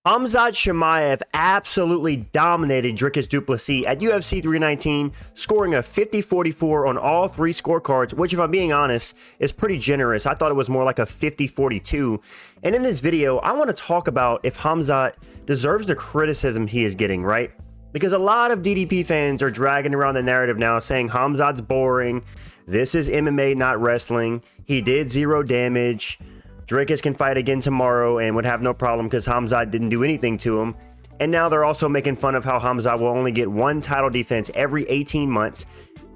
Khamzat Chimaev absolutely dominated Dricus Du Plessis at UFC 319, scoring a 50-44 on all three scorecards, which, if I'm being honest, is pretty generous. I thought it was more like a 50-42. And in this video, I want to talk about if Khamzat deserves the criticism he is getting, right? Because a lot of DDP fans are dragging around the narrative now saying Khamzat's boring, this is MMA, not wrestling, he did 0 damage, Dricus can fight again tomorrow and would have no problem because Khamzat didn't do anything to him. And now they're also making fun of how Khamzat will only get one title defense every 18 months.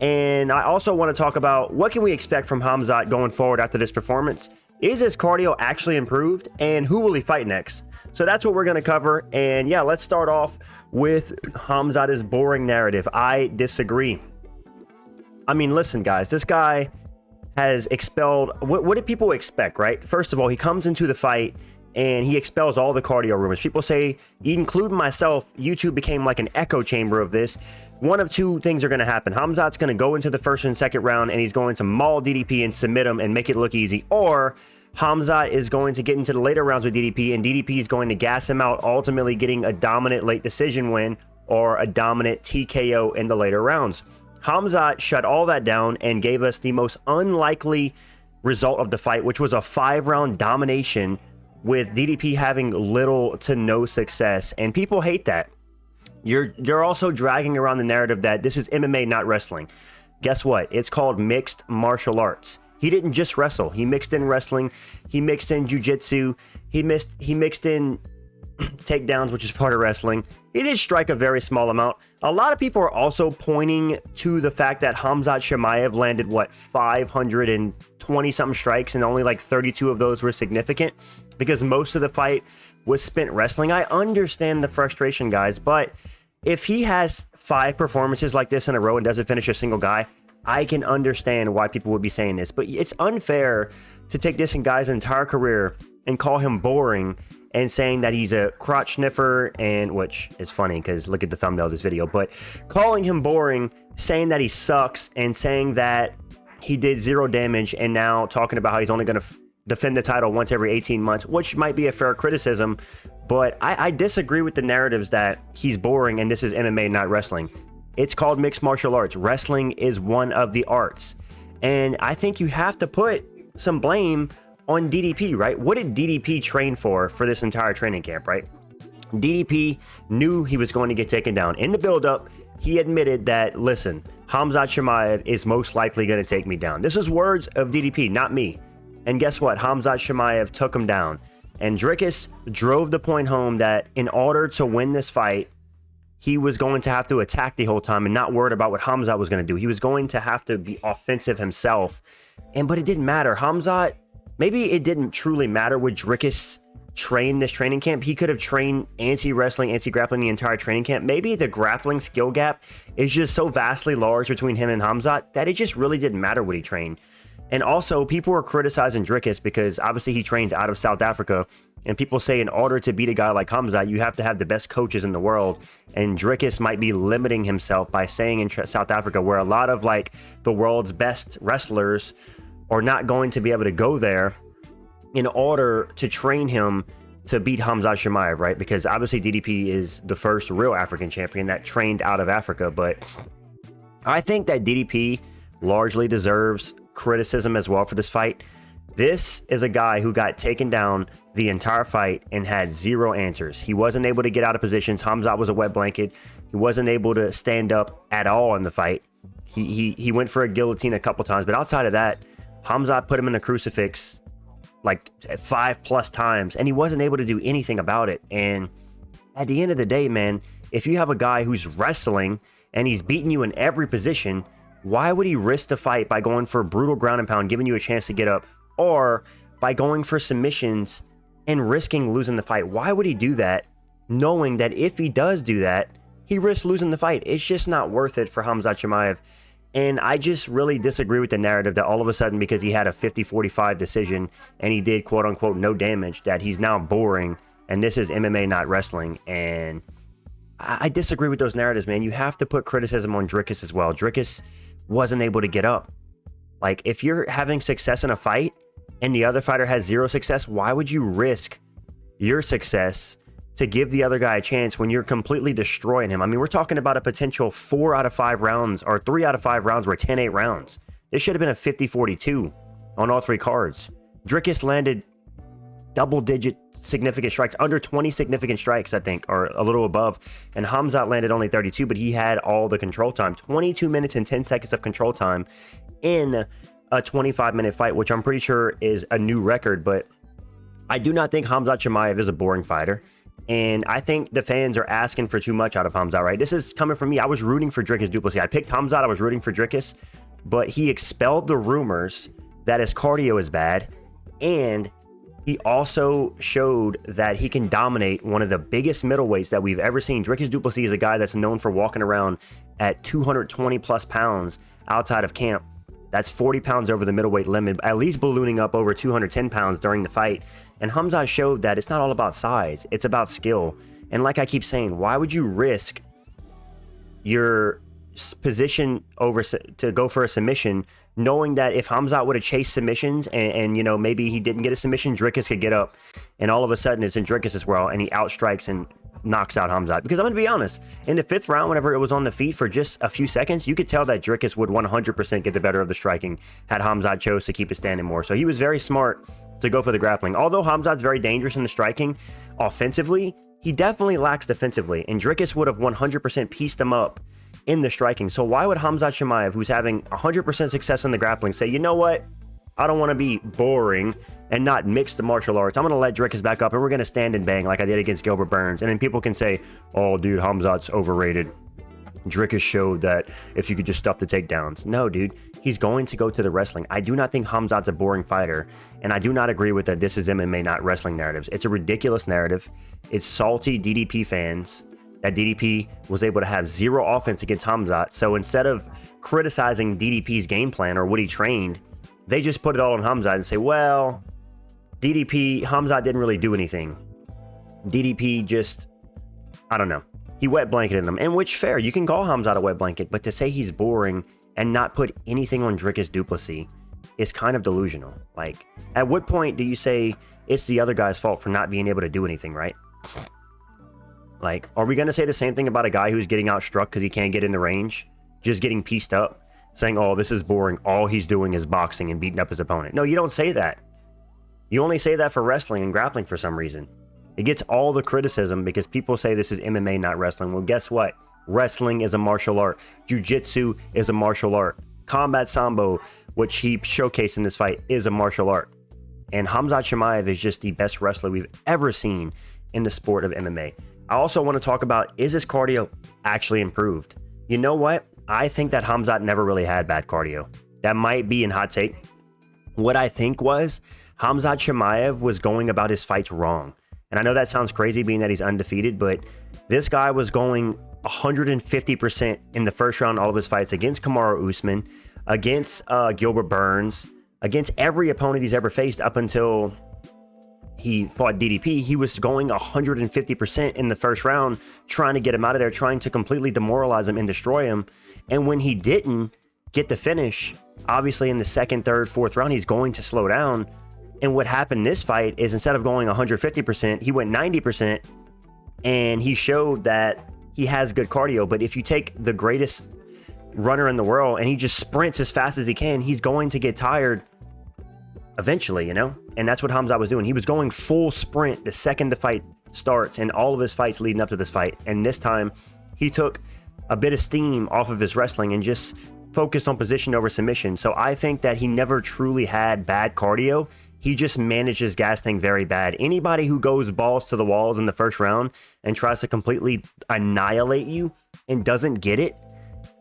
And I also want to talk about what can we expect from Khamzat going forward after this performance. Is his cardio actually improved? And who will he fight next? So that's what we're going to cover. And yeah, let's start off with Khamzat's boring narrative. I disagree. I mean, listen, guys, this guy has expelled, what did people expect, right? First of all, he comes into the fight and he expels all the cardio rumors. People say, including myself, YouTube became like an echo chamber of this. One of two things are going to happen. Khamzat's going to go into the first and second round and he's going to maul DDP and submit him and make it look easy. Or Khamzat is going to get into the later rounds with DDP and DDP is going to gas him out, ultimately getting a dominant late decision win or a dominant TKO in the later rounds. Khamzat shut all that down and gave us the most unlikely result of the fight, which was a 5-round domination with DDP having little to no success. And people hate that. You're also dragging around the narrative that this is MMA, not wrestling. Guess what? It's called mixed martial arts. He didn't just wrestle. He mixed in wrestling. He mixed in jiu-jitsu. He mixed in takedowns, which is part of wrestling. He did strike a very small amount. A lot of people are also pointing to the fact that Khamzat Chimaev landed, what, 520 something strikes, and only like 32 of those were significant because most of the fight was spent wrestling. I understand the frustration, guys, but if he has 5 performances like this in a row and doesn't finish a single guy, I can understand why people would be saying this. But it's unfair to take this guy's entire career and call him boring and saying that he's a crotch sniffer, and which is funny because look at the thumbnail of this video, but calling him boring, saying that he sucks, and saying that he did 0 damage, and now talking about how he's only going to defend the title once every 18 months, which might be a fair criticism, but I disagree with the narratives that he's boring and this is MMA, not wrestling. It's called mixed martial arts. Wrestling is one of the arts, and I think you have to put some blame on DDP, right? What did DDP train for this entire training camp, right? DDP knew he was going to get taken down. In the buildup, he admitted that, listen, Khamzat Chimaev is most likely going to take me down. This is words of DDP, not me. And guess what? Khamzat Chimaev took him down. And Dricus drove the point home that in order to win this fight, he was going to have to attack the whole time and not worried about what Khamzat was going to do. He was going to have to be offensive himself. But it didn't matter. Khamzat, maybe it didn't truly matter what Dricus trained this training camp. He could have trained anti-wrestling, anti-grappling the entire training camp. Maybe the grappling skill gap is just so vastly large between him and Khamzat that it just really didn't matter what he trained. And also, people were criticizing Dricus because obviously he trains out of South Africa. And people say in order to beat a guy like Khamzat, you have to have the best coaches in the world. And Dricus might be limiting himself by saying in South Africa, where a lot of like the world's best wrestlers are not going to be able to go there in order to train him to beat Khamzat Chimaev, right? Because obviously DDP is the first real African champion that trained out of Africa. But I think that DDP largely deserves criticism as well for this fight. This is a guy who got taken down the entire fight and had 0 answers. He wasn't able to get out of positions. Khamzat was a wet blanket. He wasn't able to stand up at all in the fight. He went for a guillotine a couple times, but outside of that, Khamzat put him in a crucifix like 5+ times, and he wasn't able to do anything about it. And at the end of the day, man, if you have a guy who's wrestling and he's beating you in every position, why would he risk the fight by going for brutal ground and pound, giving you a chance to get up, or by going for submissions and risking losing the fight? Why would he do that, knowing that if he does do that, he risks losing the fight? It's just not worth it for Khamzat Chimaev. And I just really disagree with the narrative that all of a sudden, because he had a 50-45 decision and he did quote unquote no damage, that he's now boring and this is MMA, not wrestling. And I disagree with those narratives, man. You have to put criticism on Dricus as well. Dricus wasn't able to get up. Like, if you're having success in a fight and the other fighter has 0 success, why would you risk your success to give the other guy a chance when you're completely destroying him. I mean, we're talking about a potential 4 out of 5 rounds, or 3 out of 5 rounds were 10-8 rounds. This should have been a 50-42 on all 3 cards. Dricus landed double-digit significant strikes, under 20 significant strikes, I think, or a little above. And Khamzat landed only 32, but he had all the control time. 22 minutes and 10 seconds of control time in a 25-minute fight, which I'm pretty sure is a new record. But I do not think Khamzat Chimaev is a boring fighter. And I think the fans are asking for too much out of Khamzat, right? This is coming from me. I was rooting for Dricus Du Plessis. I picked Khamzat. I was rooting for Dricus. But he expelled the rumors that his cardio is bad. And he also showed that he can dominate one of the biggest middleweights that we've ever seen. Dricus Du Plessis is a guy that's known for walking around at 220 plus pounds outside of camp. That's 40 pounds over the middleweight limit, at least ballooning up over 210 pounds during the fight. And Khamzat showed that it's not all about size, it's about skill. And like I keep saying, why would you risk your position over to go for a submission, knowing that if Khamzat would have chased submissions and you know, maybe he didn't get a submission, Dricus could get up, and all of a sudden it's in Dricus' world and he outstrikes and knocks out Khamzat. Because I'm going to be honest, in the 5th round, whenever it was on the feet for just a few seconds, you could tell that Dricus would 100% get the better of the striking had Khamzat chose to keep it standing more. So he was very smart to go for the grappling. Although Khamzat's very dangerous in the striking offensively, he definitely lacks defensively, and Dricus would have 100% pieced him up in the striking. So why would Khamzat Chimaev, who's having 100% success in the grappling, say, you know what, I don't want to be boring and not mix the martial arts. I'm going to let Dricus back up and we're going to stand and bang like I did against Gilbert Burns. And then people can say, oh, dude, Khamzat's overrated. Dricus showed that if you could just stuff the takedowns. No, dude, he's going to go to the wrestling. I do not think Khamzat's a boring fighter, and I do not agree with the this is MMA, not wrestling narratives. It's a ridiculous narrative. It's salty DDP fans that DDP was able to have 0 offense against Khamzat. So instead of criticizing DDP's game plan or what he trained, they just put it all on Khamzat and say, well, Khamzat didn't really do anything. DDP just, I don't know. He wet blanketed them, and which fair, you can call Khamzat a wet blanket, but to say he's boring and not put anything on Dricus Du Plessis is kind of delusional. Like, at what point do you say it's the other guy's fault for not being able to do anything, right? Like, are we going to say the same thing about a guy who's getting outstruck because he can't get in the range, just getting pieced up, saying, oh, this is boring, all he's doing is boxing and beating up his opponent? No, you don't say that. You only say that for wrestling and grappling for some reason. It gets all the criticism because people say this is MMA, not wrestling. Well, guess what? Wrestling is a martial art. Jiu-jitsu is a martial art. Combat Sambo, which he showcased in this fight, is a martial art. And Khamzat Chimaev is just the best wrestler we've ever seen in the sport of MMA. I also want to talk about, is his cardio actually improved? You know what? I think that Khamzat never really had bad cardio. That might be in hot take. What I think was, Khamzat Chimaev was going about his fights wrong. And I know that sounds crazy being that he's undefeated, but this guy was going 150% in the first round, all of his fights against Kamaru Usman, against Gilbert Burns, against every opponent he's ever faced up until he fought DDP. He was going 150% in the first round, trying to get him out of there, trying to completely demoralize him and destroy him. And when he didn't get the finish, obviously in the 2nd, 3rd, 4th round, he's going to slow down. And what happened in this fight is instead of going 150%, he went 90%, and he showed that he has good cardio. But if you take the greatest runner in the world and he just sprints as fast as he can, he's going to get tired eventually, you know? And that's what Khamzat was doing. He was going full sprint the second the fight starts, and all of his fights leading up to this fight. And this time, he took a bit of steam off of his wrestling and just focused on position over submission. So I think that he never truly had bad cardio. He just manages gas tank very bad. Anybody who goes balls to the walls in the first round and tries to completely annihilate you and doesn't get it,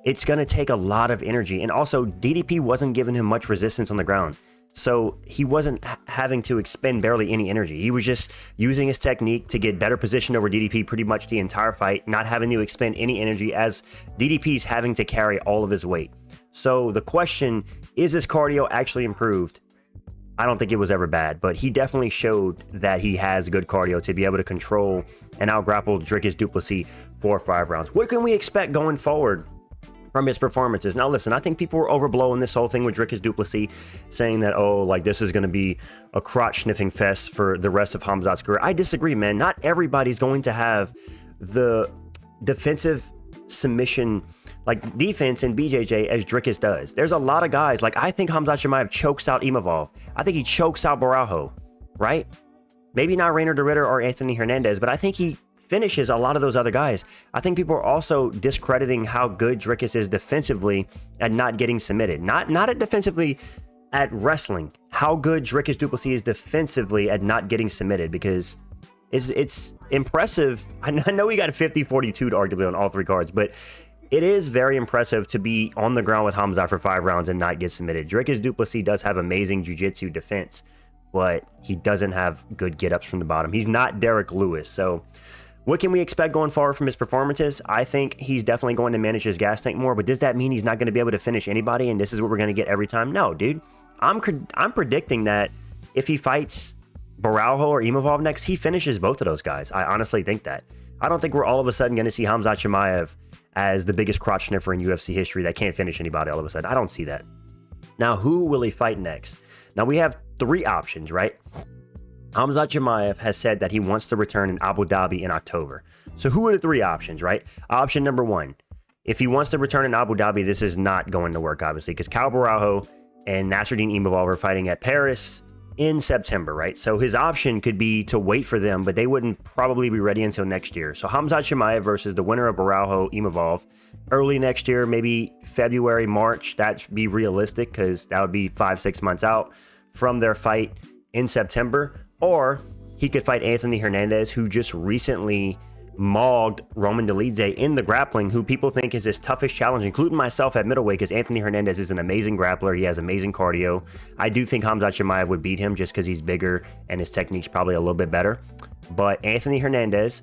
it's going to take a lot of energy. And also, DDP wasn't giving him much resistance on the ground. So he wasn't having to expend barely any energy. He was just using his technique to get better position over DDP pretty much the entire fight, not having to expend any energy as DDP's having to carry all of his weight. So the question, is his cardio actually improved? I don't think it was ever bad, but he definitely showed that he has good cardio to be able to control and out-grapple Dricus Du Plessis 4 or 5 rounds. What can we expect going forward from his performances. Now, listen, I think people were overblowing this whole thing with Dricus Du Plessis, saying that, oh, like this is going to be a crotch sniffing fest for the rest of Khamzat's career. I disagree, man. Not everybody's going to have the defensive submission, like defense in BJJ as Dricus does. There's a lot of guys. Like, I think Khamzat Chimaev chokes out Imavov. I think he chokes out Barajo, right? Maybe not Reiner Ditter or Anthony Hernandez, but I think he finishes a lot of those other guys. I think people are also discrediting how good Dricus is defensively at not getting submitted. Not at defensively at wrestling. How good Dricus Du Plessis is defensively at not getting submitted, because it's impressive. I know he got 50-42 arguably on all three cards, but it is very impressive to be on the ground with Khamzat for 5 rounds and not get submitted. Dricus Du Plessis does have amazing jiu-jitsu defense, but he doesn't have good get-ups from the bottom. He's not Derek Lewis, so what can we expect going forward from his performances? I think he's definitely going to manage his gas tank more, but does that mean he's not going to be able to finish anybody and this is what we're going to get every time? No, dude. I'm predicting that if he fights Barajo or Imavov next, he finishes both of those guys. I honestly think that. I don't think we're all of a sudden going to see Khamzat Chimaev as the biggest crotch sniffer in UFC history that can't finish anybody all of a sudden. I don't see that. Now, who will he fight next? Now, we have 3 options, right? Khamzat Chimaev has said that he wants to return in Abu Dhabi in October. So who are the 3 options, right? Option number 1, if he wants to return in Abu Dhabi, this is not going to work, obviously, because Cal Barajo and Nasruddin Imavov are fighting at Paris in September, right? So his option could be to wait for them, but they wouldn't probably be ready until next year. So Khamzat Chimaev versus the winner of Barajo Imavov early next year, maybe February, March. That'd be realistic because that would be 5-6 months out from their fight in September. Or he could fight Anthony Hernandez, who just recently mauled Roman Dolidze in the grappling, who people think is his toughest challenge, including myself at middleweight, because Anthony Hernandez is an amazing grappler. He has amazing cardio. I do think Khamzat Chimaev would beat him just because he's bigger and his technique's probably a little bit better. But Anthony Hernandez,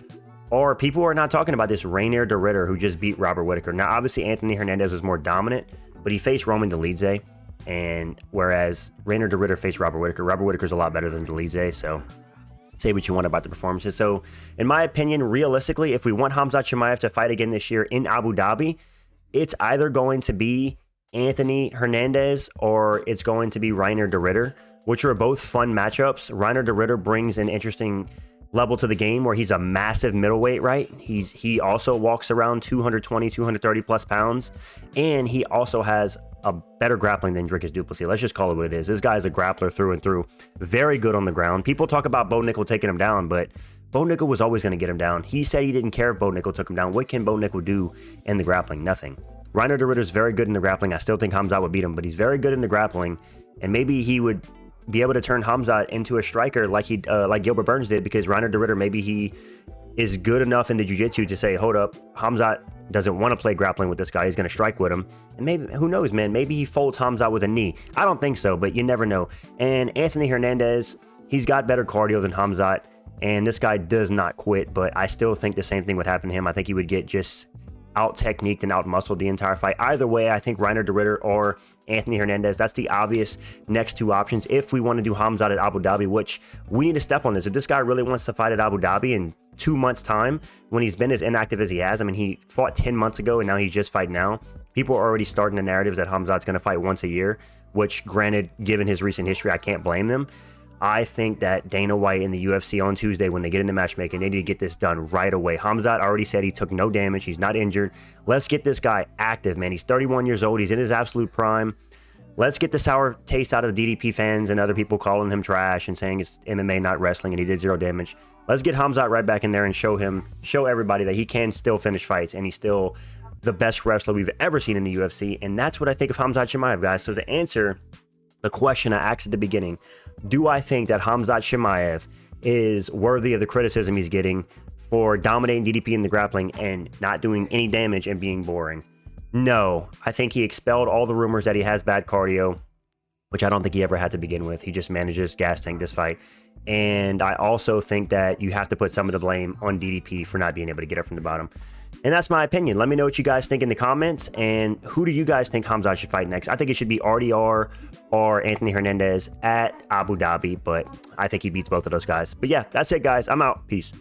or people are not talking about this, Reiner Ditter, who just beat Robert Whittaker. Now, obviously, Anthony Hernandez was more dominant, but he faced Roman Dolidze. And whereas Reiner Ditter faced Robert Whittaker's a lot better than Dolidze, so say what you want about the performances. So, in my opinion, realistically, if we want Khamzat Chimaev to fight again this year in Abu Dhabi, it's either going to be Anthony Hernandez or it's going to be Reiner Ditter, which are both fun matchups. Reiner Ditter brings an interesting level to the game where he's a massive middleweight, right? He also walks around 220, 230 plus pounds, and he also has a better grappling than Dricus Du Plessis. Let's just call it what it is. This guy is a grappler through and through. Very good on the ground. People talk about Bo Nickel taking him down, but Bo Nickel was always going to get him down. He said he didn't care if Bo Nickel took him down. What can Bo Nickel do in the grappling? Nothing. Reiner Ditter is very good in the grappling. I still think Khamzat would beat him, but he's very good in the grappling, and maybe he would be able to turn Khamzat into a striker like like Gilbert Burns did, because Reiner Ditter, maybe he is good enough in the jiu-jitsu to say, hold up, Khamzat doesn't want to play grappling with this guy. He's going to strike with him. And maybe, who knows, man, maybe he folds Khamzat with a knee. I don't think so, but you never know. And Anthony Hernandez, he's got better cardio than Khamzat, and this guy does not quit, but I still think the same thing would happen to him. I think he would get just out-techniqued and out-muscled the entire fight. Either way, I think Reiner Ditter or Anthony Hernandez, that's the obvious next 2 options if we want to do Khamzat at Abu Dhabi, which we need to step on this. If this guy really wants to fight at Abu Dhabi in 2 months' time, when he's been as inactive as he has, I mean, he fought 10 months ago and now he's just fighting now. People are already starting the narrative that Khamzat's going to fight once a year, which, granted, given his recent history, I can't blame them. I think that Dana White and the UFC on Tuesday, when they get into matchmaking, they need to get this done right away. Khamzat already said he took no damage. He's not injured. Let's get this guy active, man. He's 31 years old. He's in his absolute prime. Let's get the sour taste out of the DDP fans and other people calling him trash and saying it's MMA, not wrestling, and he did 0 damage. Let's get Khamzat right back in there and show everybody that he can still finish fights, and he's still the best wrestler we've ever seen in the UFC. And that's what I think of Khamzat Chimaev, guys. So to answer the question I asked at the beginning, do I think that Khamzat Chimaev is worthy of the criticism he's getting for dominating DDP in the grappling and not doing any damage and being boring? No. I think he expelled all the rumors that he has bad cardio, which I don't think he ever had to begin with. He just manages gas tank this fight. And I also think that you have to put some of the blame on DDP for not being able to get up from the bottom. And that's my opinion. Let me know what you guys think in the comments. And who do you guys think Khamzat should fight next? I think it should be RDR or Anthony Hernandez at Abu Dhabi, but I think he beats both of those guys. But yeah, that's it, guys. I'm out. Peace.